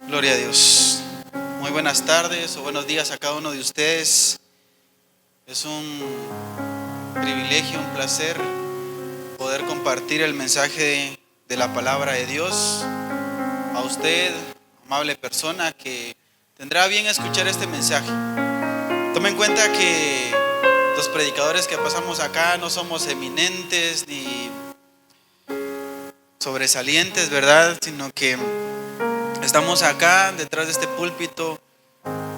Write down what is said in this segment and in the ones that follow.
Gloria a Dios. Muy buenas tardes o buenos días a cada uno de ustedes. Es un privilegio, un placer poder compartir el mensaje de la palabra de Dios a usted, amable persona que tendrá bien escuchar este mensaje. Tome en cuenta que los predicadores que pasamos acá no somos eminentes ni sobresalientes, ¿verdad? Sino que estamos acá detrás de este púlpito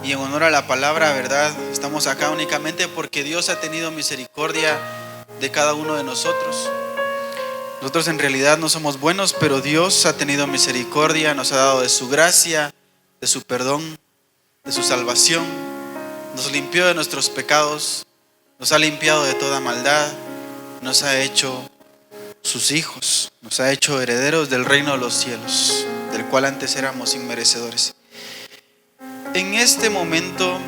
y en honor a la palabra, ¿verdad? Estamos acá únicamente porque Dios ha tenido misericordia de cada uno de nosotros. Nosotros en realidad no somos buenos, pero Dios ha tenido misericordia, nos ha dado de su gracia, de su perdón, de su salvación. Nos limpió de nuestros pecados, nos ha limpiado de toda maldad, nos ha hecho sus hijos, nos ha hecho herederos del reino de los cielos, del cual antes éramos inmerecedores. En este momento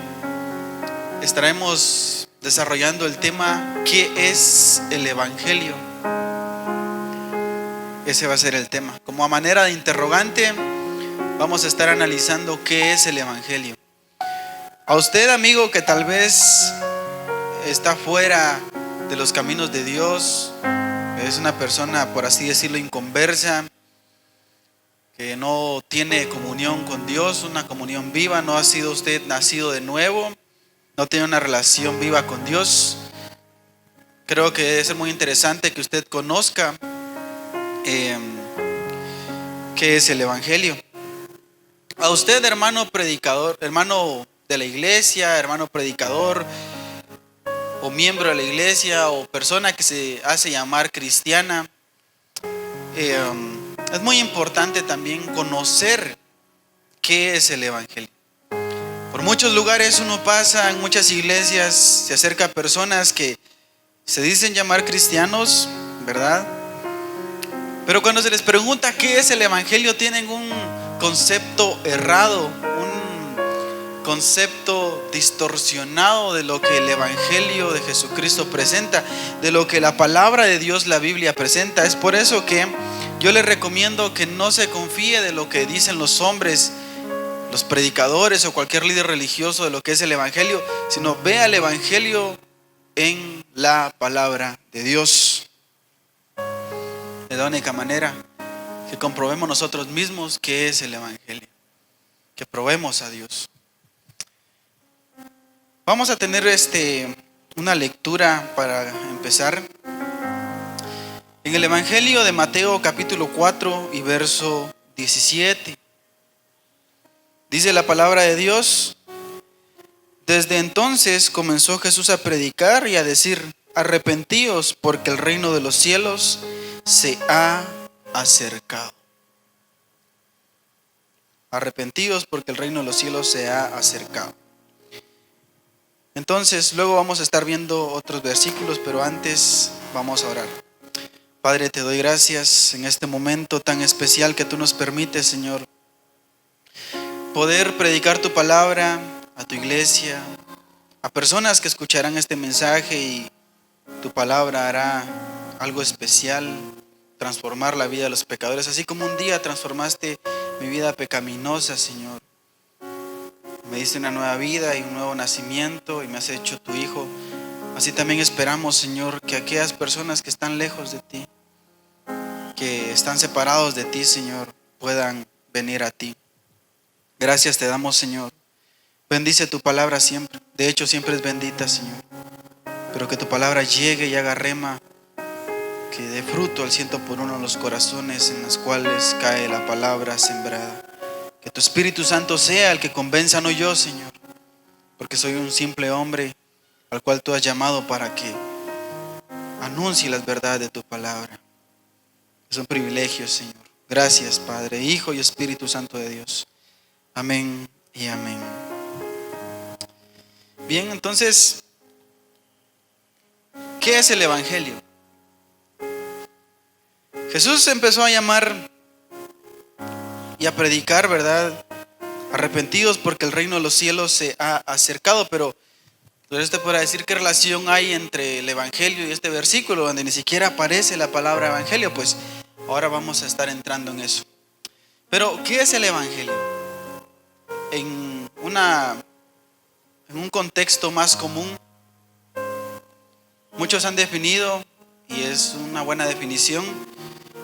estaremos desarrollando el tema ¿qué es el Evangelio? Ese va a ser el tema. Como a manera de interrogante vamos a estar analizando qué es el Evangelio. A usted, amigo, que tal vez está fuera de los caminos de Dios, es una persona, por así decirlo, inconversa, que no tiene comunión con Dios, una comunión viva, no ha sido usted nacido de nuevo, no tiene una relación viva con Dios. Creo que es muy interesante que usted conozca qué es el Evangelio. A usted, hermano predicador, hermano de la iglesia, hermano predicador, o miembro de la iglesia, o persona que se hace llamar cristiana, es muy importante también conocer qué es el Evangelio. Por muchos lugares uno pasa, en muchas iglesias se acerca a personas que se dicen llamar cristianos, ¿verdad? Pero cuando se les pregunta qué es el Evangelio, tienen un concepto errado, un concepto distorsionado de lo que el Evangelio de Jesucristo presenta, de lo que la palabra de Dios, la Biblia, presenta. Es por eso que yo les recomiendo que no se confíe de lo que dicen los hombres, los predicadores o cualquier líder religioso de lo que es el Evangelio, sino vea el Evangelio en la palabra de Dios. Es la única manera que comprobemos nosotros mismos qué es el Evangelio, que probemos a Dios. Vamos a tener una lectura para empezar. En el Evangelio de Mateo capítulo 4 y verso 17. Dice la palabra de Dios: desde entonces comenzó Jesús a predicar y a decir: arrepentíos, porque el reino de los cielos se ha acercado. Arrepentíos, porque el reino de los cielos se ha acercado. Entonces, luego vamos a estar viendo otros versículos, pero antes vamos a orar. Padre, te doy gracias en este momento tan especial que tú nos permites, Señor, poder predicar tu palabra a tu iglesia, a personas que escucharán este mensaje, y tu palabra hará algo especial, transformar la vida de los pecadores, así como un día transformaste mi vida pecaminosa, Señor. Me diste una nueva vida y un nuevo nacimiento y me has hecho tu hijo. Así también esperamos, Señor, que aquellas personas que están lejos de ti, que están separados de ti, Señor, puedan venir a ti. Gracias te damos, Señor. Bendice tu palabra siempre. De hecho, siempre es bendita, Señor. Pero que tu palabra llegue y haga rema, que dé fruto al 100% en los corazones en los cuales cae la palabra sembrada. Que tu Espíritu Santo sea el que convenza, no yo, Señor, porque soy un simple hombre al cual tú has llamado para que anuncie las verdades de tu palabra. Es un privilegio, Señor. Gracias, Padre, Hijo y Espíritu Santo de Dios. Amén y amén. Bien, entonces, ¿qué es el Evangelio? Jesús empezó a llamar y a predicar, ¿verdad? Arrepentidos, porque el reino de los cielos se ha acercado. Pero usted podrá decir: ¿qué relación hay entre el Evangelio y este versículo donde ni siquiera aparece la palabra Evangelio? Pues ahora vamos a estar entrando en eso. Pero, ¿qué es el Evangelio? en un contexto más común, muchos han definido, y es una buena definición,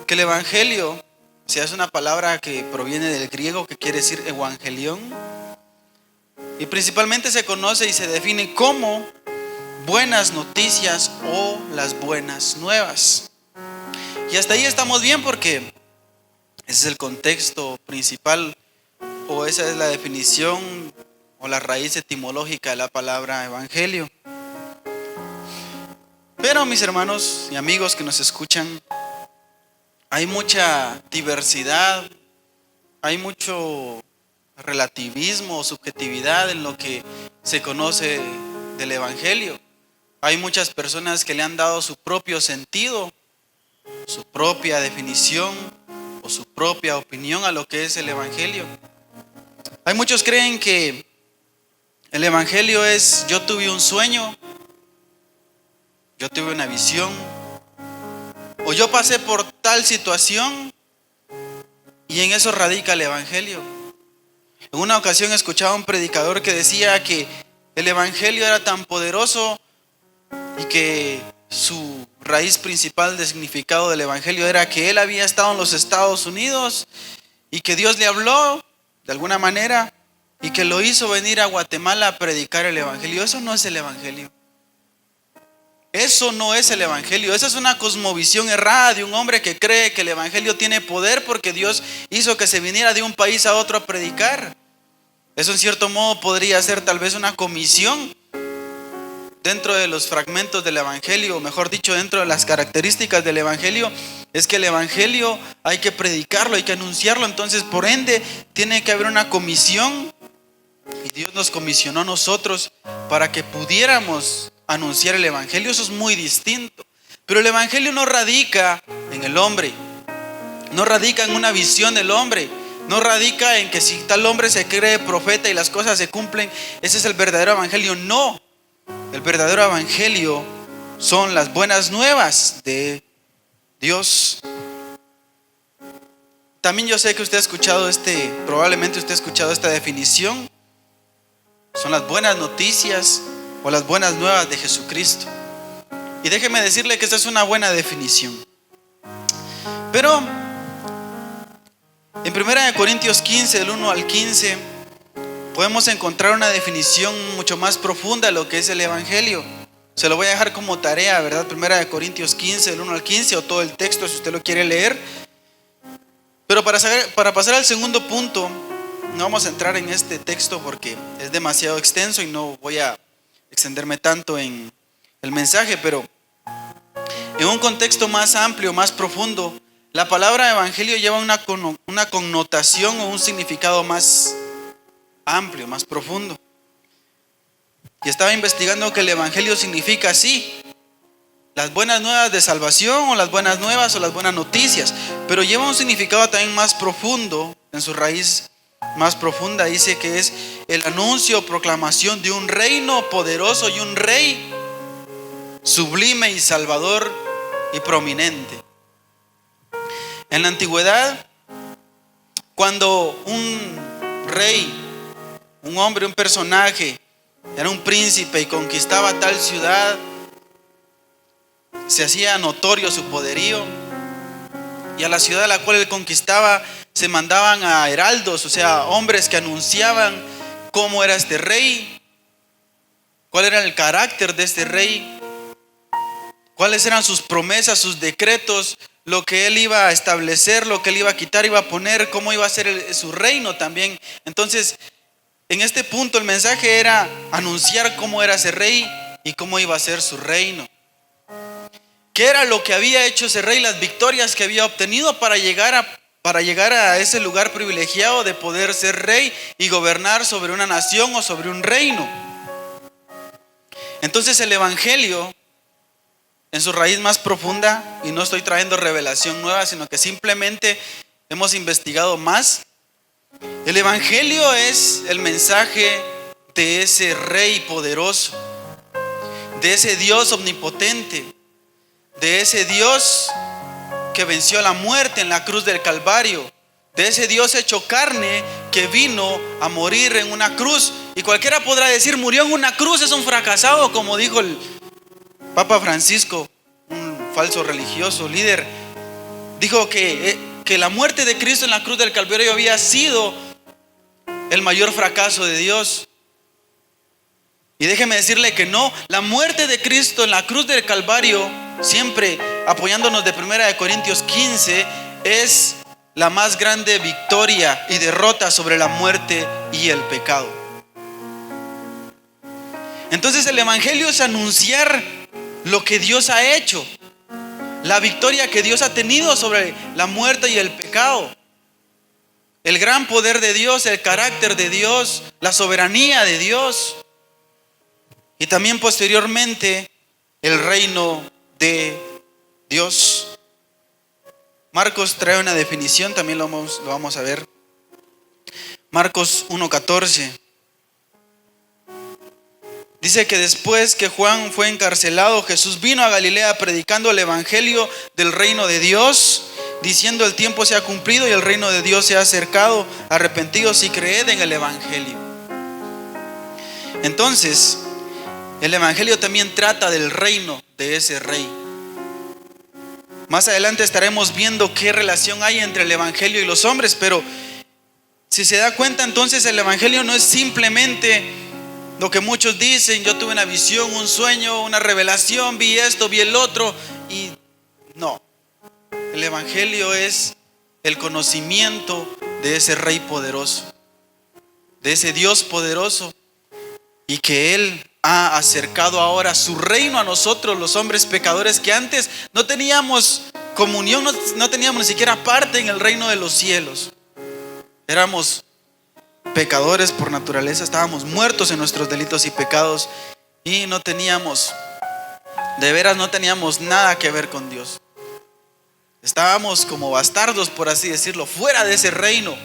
que el evangelio, o sea, es una palabra que proviene del griego que quiere decir evangelión, y principalmente se conoce y se define como buenas noticias o las buenas nuevas. Y hasta ahí estamos bien porque ese es el contexto principal, o esa es la definición o la raíz etimológica de la palabra evangelio. Pero mis hermanos y amigos que nos escuchan, hay mucha diversidad, hay mucho relativismo o subjetividad en lo que se conoce del evangelio. Hay muchas personas que le han dado su propio sentido, su propia definición o su propia opinión a lo que es el evangelio. Hay muchos que creen que el evangelio es: yo tuve un sueño, yo tuve una visión, o yo pasé por tal situación y en eso radica el evangelio. En una ocasión escuchaba a un predicador que decía que el evangelio era tan poderoso y que su raíz principal de significado del evangelio era que él había estado en los Estados Unidos y que Dios le habló de alguna manera y que lo hizo venir a Guatemala a predicar el evangelio. Eso no es el evangelio. Eso no es el evangelio. Esa es una cosmovisión errada de un hombre que cree que el evangelio tiene poder porque Dios hizo que se viniera de un país a otro a predicar. Eso en cierto modo podría ser tal vez una comisión dentro de los fragmentos del evangelio, o mejor dicho, dentro de las características del evangelio, es que el evangelio hay que predicarlo, hay que anunciarlo. Entonces, por ende, tiene que haber una comisión, y Dios nos comisionó a nosotros para que pudiéramos anunciar el evangelio. Eso es muy distinto. Pero el evangelio no radica en el hombre, no radica en una visión del hombre, no radica en que si tal hombre se cree profeta y las cosas se cumplen, ese es el verdadero evangelio. No, el verdadero evangelio son las buenas nuevas de Dios. También yo sé que usted ha escuchado probablemente usted ha escuchado esta definición. Son las buenas noticias o las buenas nuevas de Jesucristo. Y déjeme decirle que esta es una buena definición. Pero en 1 Corintios 15, del 1 al 15, podemos encontrar una definición mucho más profunda de lo que es el evangelio. Se lo voy a dejar como tarea, ¿verdad? 1 Corintios 15, del 1 al 15, o todo el texto si usted lo quiere leer. Pero para pasar al segundo punto, no vamos a entrar en este texto porque es demasiado extenso y no voy a extenderme tanto en el mensaje, pero en un contexto más amplio, más profundo, la palabra evangelio lleva una connotación o un significado más amplio, más profundo. Y estaba investigando que el evangelio significa así: las buenas nuevas de salvación, o las buenas nuevas, o las buenas noticias. Pero lleva un significado también más profundo, en su raíz más profunda. Dice que es el anuncio o proclamación de un reino poderoso y un rey sublime y salvador y prominente. En la antigüedad, cuando un rey, un hombre, un personaje, era un príncipe y conquistaba tal ciudad, se hacía notorio su poderío, y a la ciudad a la cual él conquistaba se mandaban a heraldos, o sea, hombres que anunciaban cómo era este rey, cuál era el carácter de este rey, cuáles eran sus promesas, sus decretos, lo que él iba a establecer, lo que él iba a quitar, iba a poner, cómo iba a ser su reino también. Entonces, en este punto el mensaje era anunciar cómo era ese rey y cómo iba a ser su reino. ¿Qué era lo que había hecho ese rey? Las victorias que había obtenido para llegar a ese lugar privilegiado de poder ser rey y gobernar sobre una nación o sobre un reino. Entonces el evangelio, en su raíz más profunda, y no estoy trayendo revelación nueva, sino que simplemente hemos investigado más, el evangelio es el mensaje de ese rey poderoso, de ese Dios omnipotente, de ese Dios que venció la muerte en la cruz del Calvario, de ese Dios hecho carne que vino a morir en una cruz. Y cualquiera podrá decir, murió en una cruz, es un fracasado, como dijo el Papa Francisco, un falso religioso líder. Dijo que la muerte de Cristo en la cruz del Calvario había sido el mayor fracaso de Dios. Y déjeme decirle que no, la muerte de Cristo en la cruz del Calvario, siempre apoyándonos de 1 Corintios 15, es la más grande victoria y derrota sobre la muerte y el pecado. Entonces el Evangelio es anunciar lo que Dios ha hecho, la victoria que Dios ha tenido sobre la muerte y el pecado, el gran poder de Dios, el carácter de Dios, la soberanía de Dios, y también posteriormente el reino de Dios. Marcos trae una definición, también lo vamos a ver. Marcos 1:14. Dice que después que Juan fue encarcelado, Jesús vino a Galilea predicando el evangelio del reino de Dios, diciendo: el tiempo se ha cumplido y el reino de Dios se ha acercado, arrepentidos y creed en el evangelio. Entonces, el evangelio también trata del reino de ese rey. Más adelante estaremos viendo qué relación hay entre el evangelio y los hombres, pero si se da cuenta, entonces el evangelio no es simplemente lo que muchos dicen: yo tuve una visión, un sueño, una revelación, vi esto, vi el otro, y no. El evangelio es el conocimiento de ese rey poderoso, de ese Dios poderoso, y que Él ha acercado ahora su reino a nosotros, los hombres pecadores, que antes no teníamos comunión, no teníamos ni siquiera parte en el reino de los cielos. Éramos pecadores por naturaleza, estábamos muertos en nuestros delitos y pecados, y no teníamos, de veras no teníamos nada que ver con Dios. Estábamos como bastardos, por así decirlo, fuera de ese reino.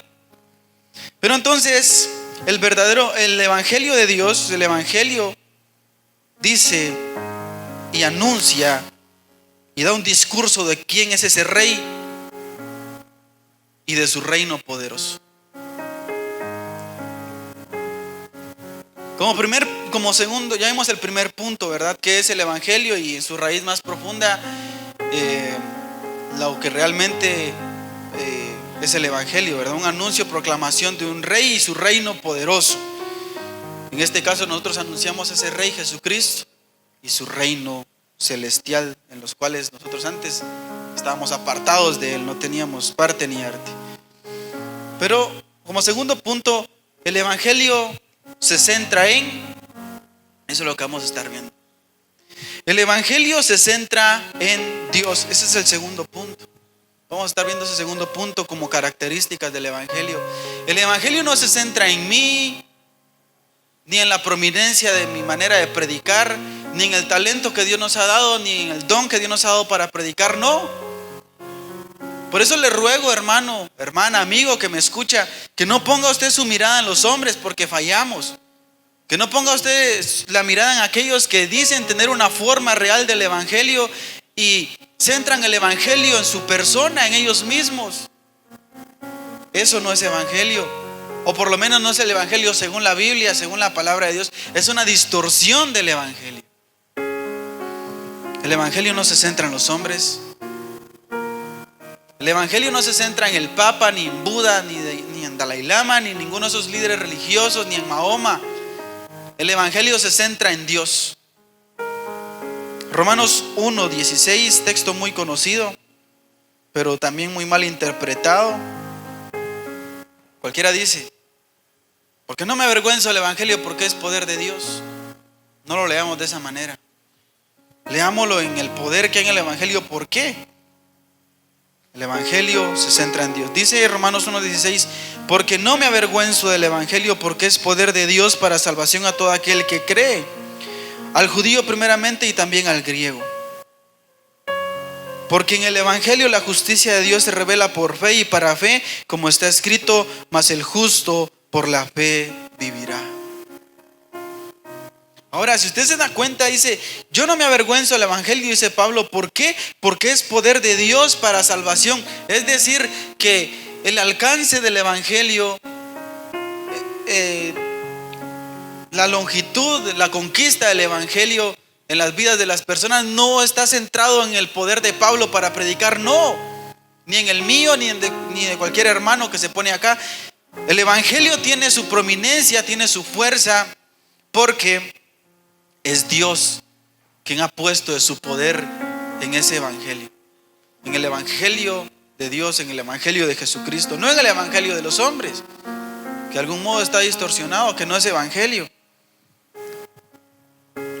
Pero entonces el evangelio de Dios, el evangelio dice y anuncia y da un discurso de quién es ese rey y de su reino poderoso. Como segundo, ya vimos el primer punto, ¿verdad? Que es el evangelio, y en su raíz más profunda, lo que realmente es el evangelio, ¿verdad? Un anuncio, proclamación de un rey y su reino poderoso. En este caso nosotros anunciamos a ese rey Jesucristo y su reino celestial, en los cuales nosotros antes estábamos apartados de Él, no teníamos parte ni arte. Pero como segundo punto, el evangelio se centra en, eso es lo que vamos a estar viendo. El evangelio se centra en Dios. Ese es el segundo punto. Vamos a estar viendo ese segundo punto como características del evangelio. El evangelio no se centra en mí, ni en la prominencia de mi manera de predicar, ni en el talento que Dios nos ha dado, ni en el don que Dios nos ha dado para predicar. No. Por eso le ruego, hermano, hermana, amigo que me escucha, que no ponga usted su mirada en los hombres, porque fallamos. Que no ponga usted la mirada en aquellos que dicen tener una forma real del evangelio y centran el evangelio en su persona, en ellos mismos. Eso no es evangelio, o por lo menos no es el evangelio según la Biblia, según la palabra de Dios. Es una distorsión del evangelio. El evangelio no se centra en los hombres. El evangelio no se centra en el Papa, ni en Buda, ni en Dalai Lama, ni en ninguno de esos líderes religiosos, ni en Mahoma. El evangelio se centra en Dios. Romanos 1:16, texto muy conocido, pero también muy mal interpretado. Cualquiera dice: porque no me avergüenzo del evangelio, porque es poder de Dios. No lo leamos de esa manera. Leámoslo en el poder que hay en el evangelio. ¿Por qué? El evangelio se centra en Dios. Dice Romanos 1:16: porque no me avergüenzo del evangelio, porque es poder de Dios para salvación a todo aquel que cree, al judío primeramente y también al griego. Porque en el evangelio la justicia de Dios se revela por fe y para fe, como está escrito: mas el justo por la fe vivirá. Ahora, si usted se da cuenta, dice: yo no me avergüenzo del evangelio, dice Pablo. ¿Por qué? Porque es poder de Dios para salvación. Es decir, que el alcance del evangelio, la longitud, la conquista del evangelio en las vidas de las personas no está centrado en el poder de Pablo para predicar, no, ni en el mío, ni de cualquier hermano que se pone acá. El evangelio tiene su prominencia, tiene su fuerza, porque es Dios quien ha puesto de su poder en ese evangelio, en el evangelio de Dios, en el evangelio de Jesucristo, no en el evangelio de los hombres, que de algún modo está distorsionado, que no es evangelio.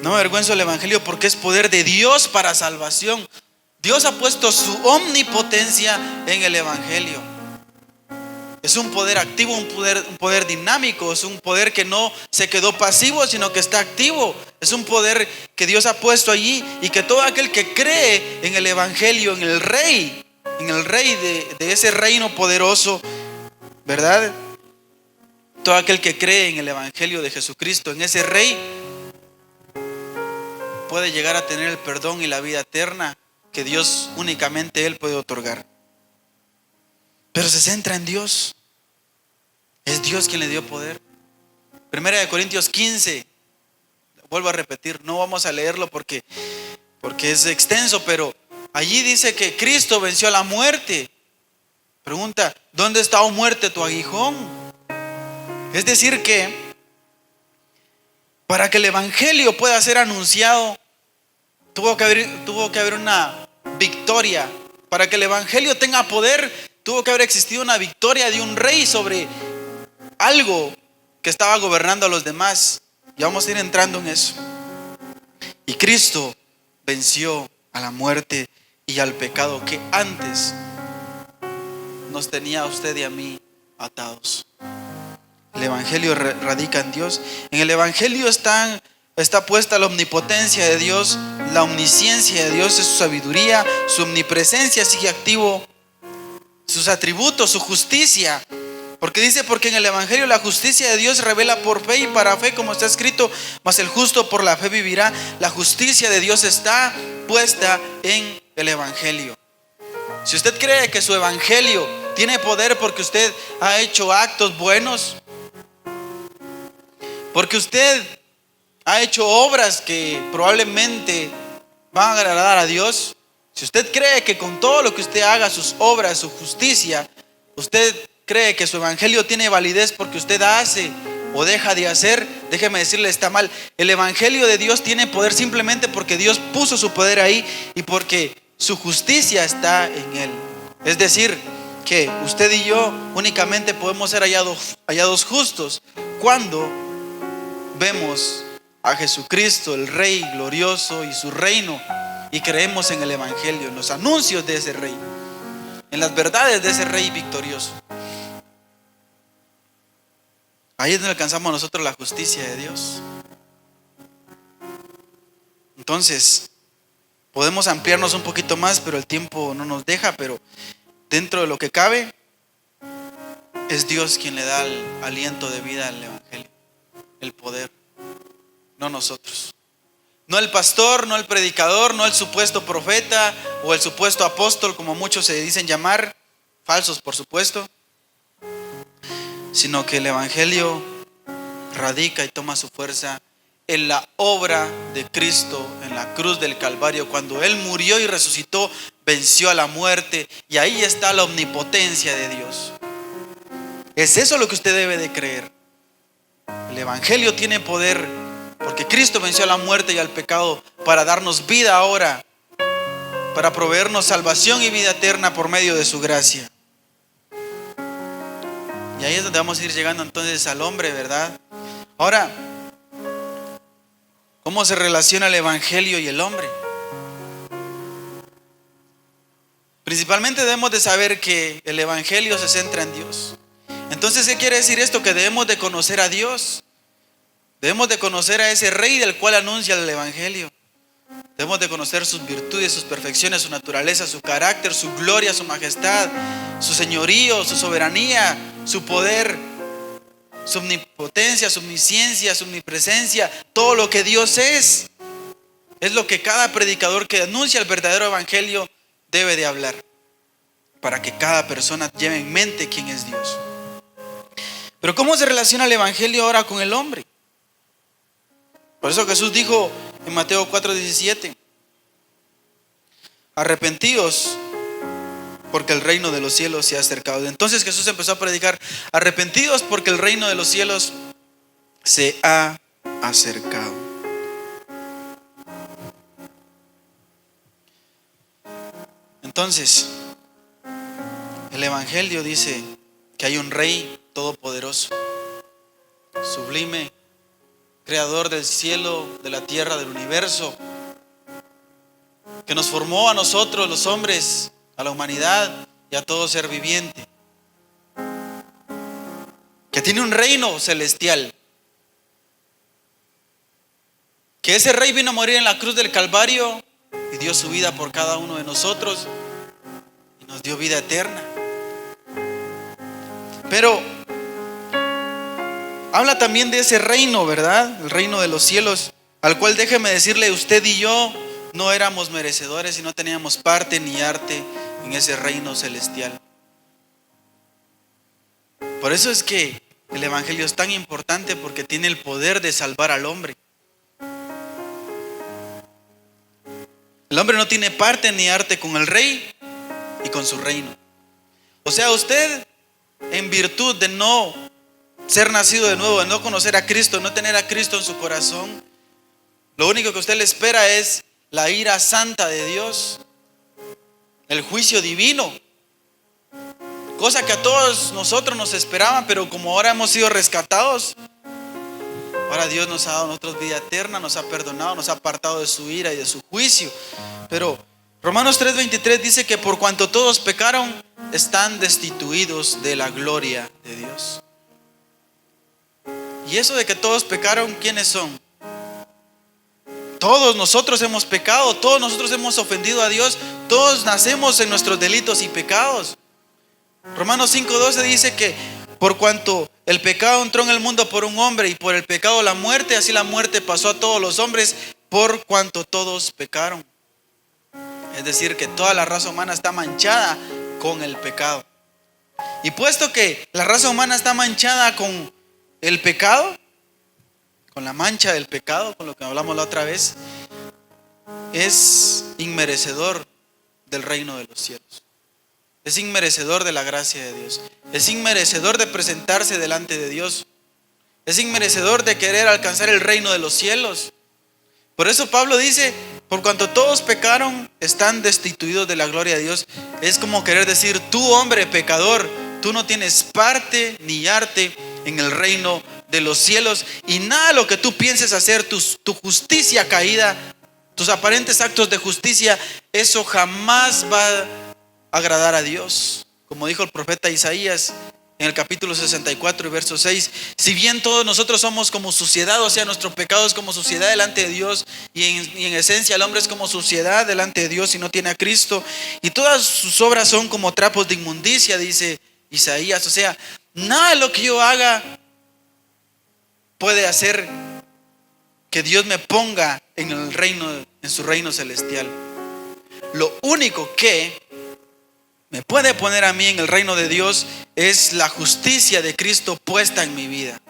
No me avergüenzo del evangelio porque es poder de Dios para salvación. Dios ha puesto su omnipotencia en el evangelio. Es un poder activo, un poder dinámico, es un poder que no se quedó pasivo, sino que está activo. Es un poder que Dios ha puesto allí, y que todo aquel que cree en el evangelio, en el rey de ese reino poderoso, ¿verdad? Todo aquel que cree en el evangelio de Jesucristo, en ese rey, puede llegar a tener el perdón y la vida eterna que Dios, únicamente Él, puede otorgar. Pero se centra en Dios. Es Dios quien le dio poder. 1 Corintios 15, vuelvo a repetir, no vamos a leerlo porque es extenso, pero allí dice que Cristo venció a la muerte. Pregunta, ¿dónde está, oh muerte, tu aguijón? Es decir que para que el evangelio pueda ser anunciado, tuvo que haber una victoria. Para que el evangelio tenga poder, tuvo que haber existido una victoria de un rey sobre algo que estaba gobernando a los demás. Ya vamos a ir entrando en eso. Y Cristo venció a la muerte y al pecado que antes nos tenía a usted y a mí atados. El evangelio radica en Dios. En el evangelio está puesta la omnipotencia de Dios, la omnisciencia de Dios, es su sabiduría, su omnipresencia sigue activo, sus atributos, su justicia. Porque dice, porque en el evangelio la justicia de Dios revela por fe y para fe, como está escrito, mas el justo por la fe vivirá. La justicia de Dios está puesta en el evangelio. Si usted cree que su evangelio tiene poder porque usted ha hecho actos buenos, porque usted ha hecho obras que probablemente van a agradar a Dios, si usted cree que con todo lo que usted haga, sus obras, su justicia, usted cree que su evangelio tiene validez porque usted hace o deja de hacer, déjeme decirle, está mal. El evangelio de Dios tiene poder simplemente porque Dios puso su poder ahí y porque su justicia está en Él. Es decir, que usted y yo únicamente podemos ser hallados justos cuando vemos a Jesucristo, el Rey glorioso, y su reino, y creemos en el evangelio, en los anuncios de ese Rey, en las verdades de ese Rey victorioso. Ahí es donde alcanzamos nosotros la justicia de Dios. Entonces, podemos ampliarnos un poquito más, pero el tiempo no nos deja. Pero dentro de lo que cabe, es Dios quien le da el aliento de vida al evangelio, el poder, no nosotros. No el pastor, no el predicador, no el supuesto profeta o el supuesto apóstol, como muchos se dicen llamar, falsos por supuesto, sino que el evangelio radica y toma su fuerza en la obra de Cristo en la cruz del Calvario. Cuando Él murió y resucitó, venció a la muerte, y ahí está la omnipotencia de Dios. Es eso lo que usted debe de creer. El evangelio tiene poder porque Cristo venció a la muerte y al pecado para darnos vida ahora, para proveernos salvación y vida eterna por medio de su gracia. Y ahí es donde vamos a ir llegando entonces al hombre, ¿verdad? Ahora, ¿cómo se relaciona el evangelio y el hombre? Principalmente debemos de saber que el evangelio se centra en Dios. Entonces, ¿qué quiere decir esto? Que debemos de conocer a Dios. Debemos de conocer a ese Rey del cual anuncia el evangelio. Debemos de conocer sus virtudes, sus perfecciones, su naturaleza, su carácter, su gloria, su majestad, su señorío, su soberanía, su poder, su omnipotencia, su omnisciencia, su omnipresencia. Todo lo que Dios es lo que cada predicador que anuncia el verdadero evangelio debe de hablar. para que cada persona lleve en mente quién es Dios. Pero ¿cómo se relaciona el Evangelio ahora con el hombre? Por eso Jesús dijo en Mateo 4:17: arrepentíos, porque el reino de los cielos se ha acercado. Entonces Jesús empezó a predicar: arrepentidos, porque el reino de los cielos se ha acercado. Entonces, el Evangelio dice que hay un Rey todopoderoso, sublime, creador del cielo, de la tierra, del universo, que nos formó a nosotros los hombres, a la humanidad y a todo ser viviente, que tiene un reino celestial, que ese Rey vino a morir en la cruz del Calvario y dio su vida por cada uno de nosotros y nos dio vida eterna. Pero habla también de ese reino, ¿verdad? El reino de los cielos, al cual, déjeme decirle, usted y yo no éramos merecedores y no teníamos parte ni arte en ese reino celestial. Por eso es que el Evangelio es tan importante, porque tiene el poder de salvar al hombre. El hombre no tiene parte ni arte con el Rey y con su reino. O sea, usted, en virtud de no ser nacido de nuevo, de no conocer a Cristo, no tener a Cristo en su corazón, lo único que usted le espera es la ira santa de Dios, el juicio divino, cosa que a todos nosotros nos esperaban, pero como ahora hemos sido rescatados, ahora Dios nos ha dado a nosotros vida eterna, nos ha perdonado, nos ha apartado de su ira y de su juicio. Pero Romanos 3:23 dice que por cuanto todos pecaron, están destituidos de la gloria de Dios. Y eso de que todos pecaron, ¿quiénes son? Todos nosotros hemos pecado, todos nosotros hemos ofendido a Dios, todos nacemos en nuestros delitos y pecados. Romanos 5:12 dice que por cuanto el pecado entró en el mundo por un hombre y por el pecado la muerte, así la muerte pasó a todos los hombres por cuanto todos pecaron. Es decir, que toda la raza humana está manchada con el pecado. Y puesto que la raza humana está manchada con el pecado, con la mancha del pecado, con lo que hablamos la otra vez, es inmerecedor del reino de los cielos. Es inmerecedor de la gracia de Dios. Es inmerecedor de presentarse delante de Dios. Es inmerecedor de querer alcanzar el reino de los cielos. Por eso Pablo dice: por cuanto todos pecaron, están destituidos de la gloria de Dios. Es como querer decir: tú, hombre pecador, tú no tienes parte ni arte en el reino de los cielos, y nada de lo que tú pienses hacer, tu justicia caída, tus aparentes actos de justicia, eso jamás va a agradar a Dios. Como dijo el profeta Isaías en el capítulo 64 y verso 6: si bien todos nosotros somos como suciedad, o sea, nuestro pecado es como suciedad delante de Dios, y en esencia el hombre es como suciedad delante de Dios y no tiene a Cristo, y todas sus obras son como trapos de inmundicia, dice Isaías. O sea, nada de lo que yo haga puede hacer que Dios me ponga en el reino, en su reino celestial. Lo único que me puede poner a mí en el reino de Dios es la justicia de Cristo puesta en mi vida.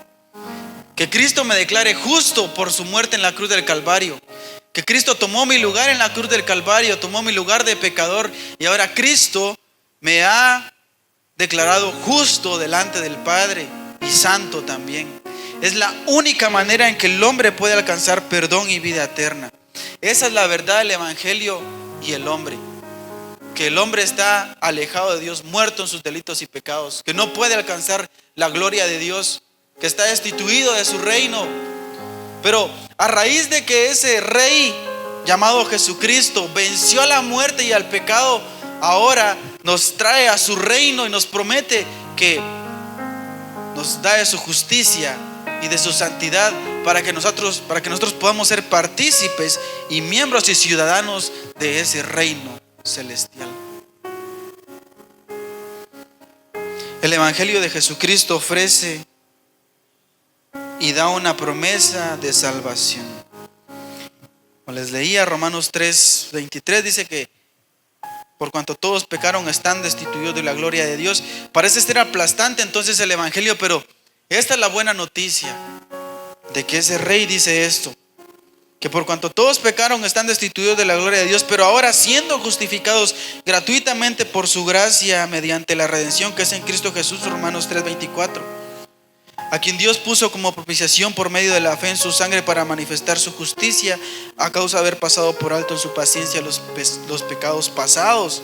Que Cristo me declare justo por su muerte en la cruz del Calvario. Que Cristo tomó mi lugar en la cruz del Calvario, tomó mi lugar de pecador, y ahora Cristo me ha declarado justo delante del Padre y santo también. Es la única manera en que el hombre puede alcanzar perdón y vida eterna. Esa es la verdad del Evangelio y el hombre. Que el hombre está alejado de Dios, muerto en sus delitos y pecados, que no puede alcanzar la gloria de Dios, que está destituido de su reino. Pero a raíz de que ese Rey llamado Jesucristo venció a la muerte y al pecado, ahora nos trae a su reino y nos promete que nos da de su justicia y de su santidad para que nosotros podamos ser partícipes y miembros y ciudadanos de ese reino celestial. El Evangelio de Jesucristo ofrece y da una promesa de salvación. Como les leía, Romanos 3:23 dice que por cuanto todos pecaron, están destituidos de la gloria de Dios. Parece ser aplastante entonces el evangelio, pero esta es la buena noticia de que ese rey dice esto: que por cuanto todos pecaron, están destituidos de la gloria de Dios, pero ahora siendo justificados gratuitamente por su gracia mediante la redención que es en Cristo Jesús. Romanos 3:24. A quien Dios puso como propiciación por medio de la fe en su sangre para manifestar su justicia, a causa de haber pasado por alto en su paciencia los pecados pasados,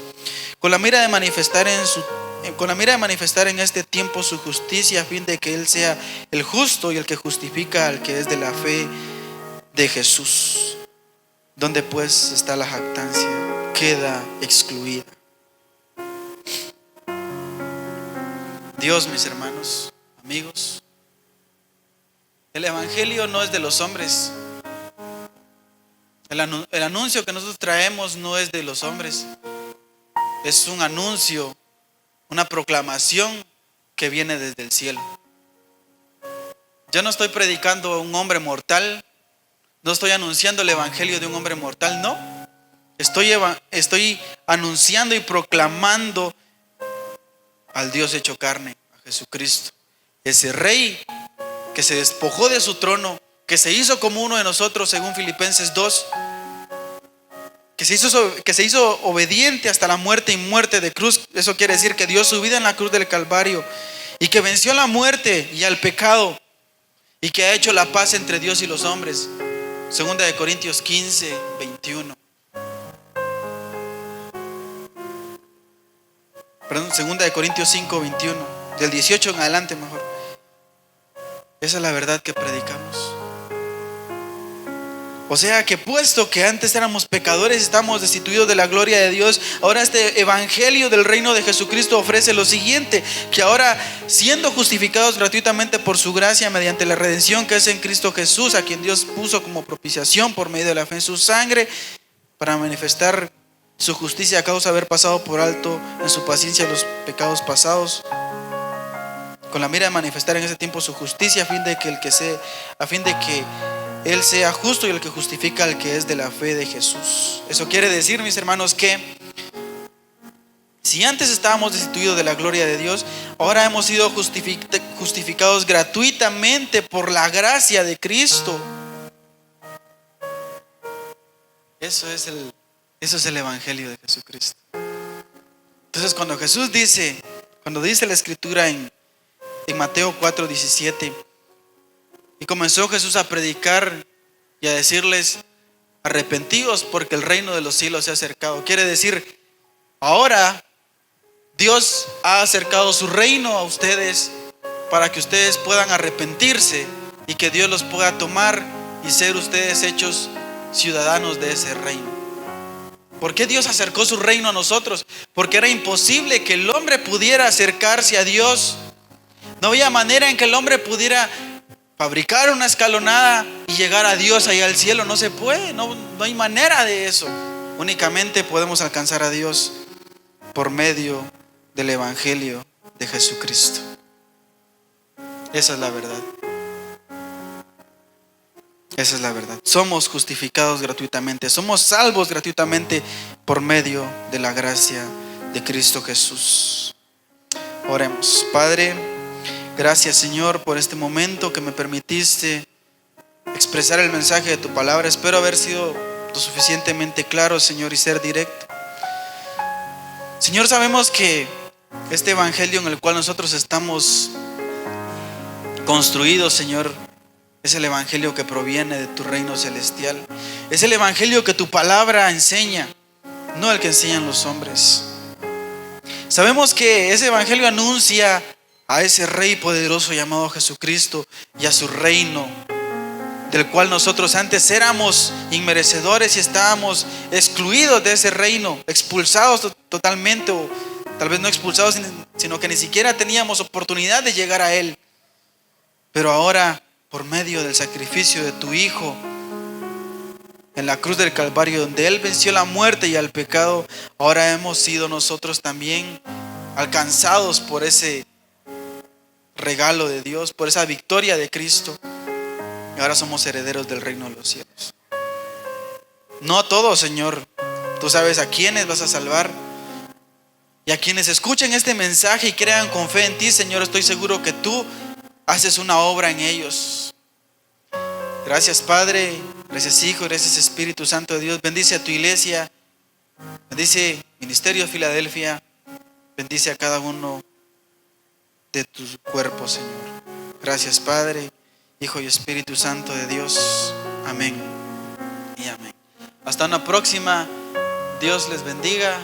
con la mira de manifestar en este tiempo su justicia, a fin de que Él sea el justo y el que justifica al que es de la fe de Jesús. ¿Dónde pues está la jactancia? Queda excluida. Dios, mis hermanos, amigos, el evangelio no es de los hombres. El anuncio que nosotros traemos no es de los hombres. Es un anuncio, una proclamación que viene desde el cielo. Yo no estoy predicando a un hombre mortal. No estoy anunciando el evangelio de un hombre mortal, no. Estoy anunciando y proclamando al Dios hecho carne, a Jesucristo, ese rey que se despojó de su trono, que se hizo como uno de nosotros, según Filipenses 2, que se hizo obediente hasta la muerte y muerte de cruz. Eso quiere decir que dio su vida en la cruz del Calvario, y que venció la muerte y al pecado, y que ha hecho la paz entre Dios y los hombres. Segunda de Corintios 15, 21. Perdón, Segunda de Corintios 5, 21. Del 18 en adelante mejor. Esa es la verdad que predicamos. O sea que puesto que antes éramos pecadores, estamos destituidos de la gloria de Dios, ahora este evangelio del reino de Jesucristo ofrece lo siguiente: que ahora, siendo justificados gratuitamente por su gracia mediante la redención que es en Cristo Jesús, a quien Dios puso como propiciación por medio de la fe en su sangre, para manifestar su justicia a causa de haber pasado por alto en su paciencia los pecados pasados, con la mira de manifestar en ese tiempo su justicia, a fin de que Él sea justo y el que justifica al que es de la fe de Jesús. Eso quiere decir, mis hermanos, que si antes estábamos destituidos de la gloria de Dios, ahora hemos sido justificados gratuitamente por la gracia de Cristo. Eso es el evangelio de Jesucristo. Entonces, cuando dice la escritura en Mateo 4:17, y comenzó Jesús a predicar y a decirles: arrepentíos porque el reino de los cielos se ha acercado. Quiere decir, ahora Dios ha acercado su reino a ustedes para que ustedes puedan arrepentirse y que Dios los pueda tomar y ser ustedes hechos ciudadanos de ese reino. ¿Por qué Dios acercó su reino a nosotros? Porque era imposible que el hombre pudiera acercarse a Dios. No había manera en que el hombre pudiera fabricar una escalonada y llegar a Dios allá al cielo. No se puede, no hay manera de eso. Únicamente podemos alcanzar a Dios por medio del evangelio de Jesucristo. Esa es la verdad. Esa es la verdad. Somos justificados gratuitamente, somos salvos gratuitamente por medio de la gracia de Cristo Jesús. Oremos. Padre, gracias, Señor, por este momento que me permitiste expresar el mensaje de tu palabra. Espero haber sido lo suficientemente claro, Señor, y ser directo. Señor, sabemos que este evangelio en el cual nosotros estamos construidos, Señor, es el evangelio que proviene de tu reino celestial. Es el evangelio que tu palabra enseña, no el que enseñan los hombres. Sabemos que ese evangelio anuncia a ese Rey poderoso llamado Jesucristo y a su reino, del cual nosotros antes éramos inmerecedores y estábamos excluidos de ese reino, expulsados totalmente, o tal vez no expulsados, sino que ni siquiera teníamos oportunidad de llegar a Él. Pero ahora, por medio del sacrificio de tu Hijo en la cruz del Calvario, donde Él venció la muerte y al pecado, ahora hemos sido nosotros también alcanzados por ese regalo de Dios, por esa victoria de Cristo. Y ahora somos herederos del reino de los cielos. No a todos, Señor. Tú sabes a quiénes vas a salvar. Y a quienes escuchen este mensaje y crean con fe en ti, Señor, estoy seguro que tú haces una obra en ellos. Gracias, Padre. Gracias, Hijo. Gracias, Espíritu Santo de Dios. Bendice a tu iglesia. Bendice Ministerio Filadelfia. Bendice a cada uno de tus cuerpos, Señor. Gracias, Padre, Hijo y Espíritu Santo de Dios. Amén y amén. Hasta una próxima. Dios les bendiga.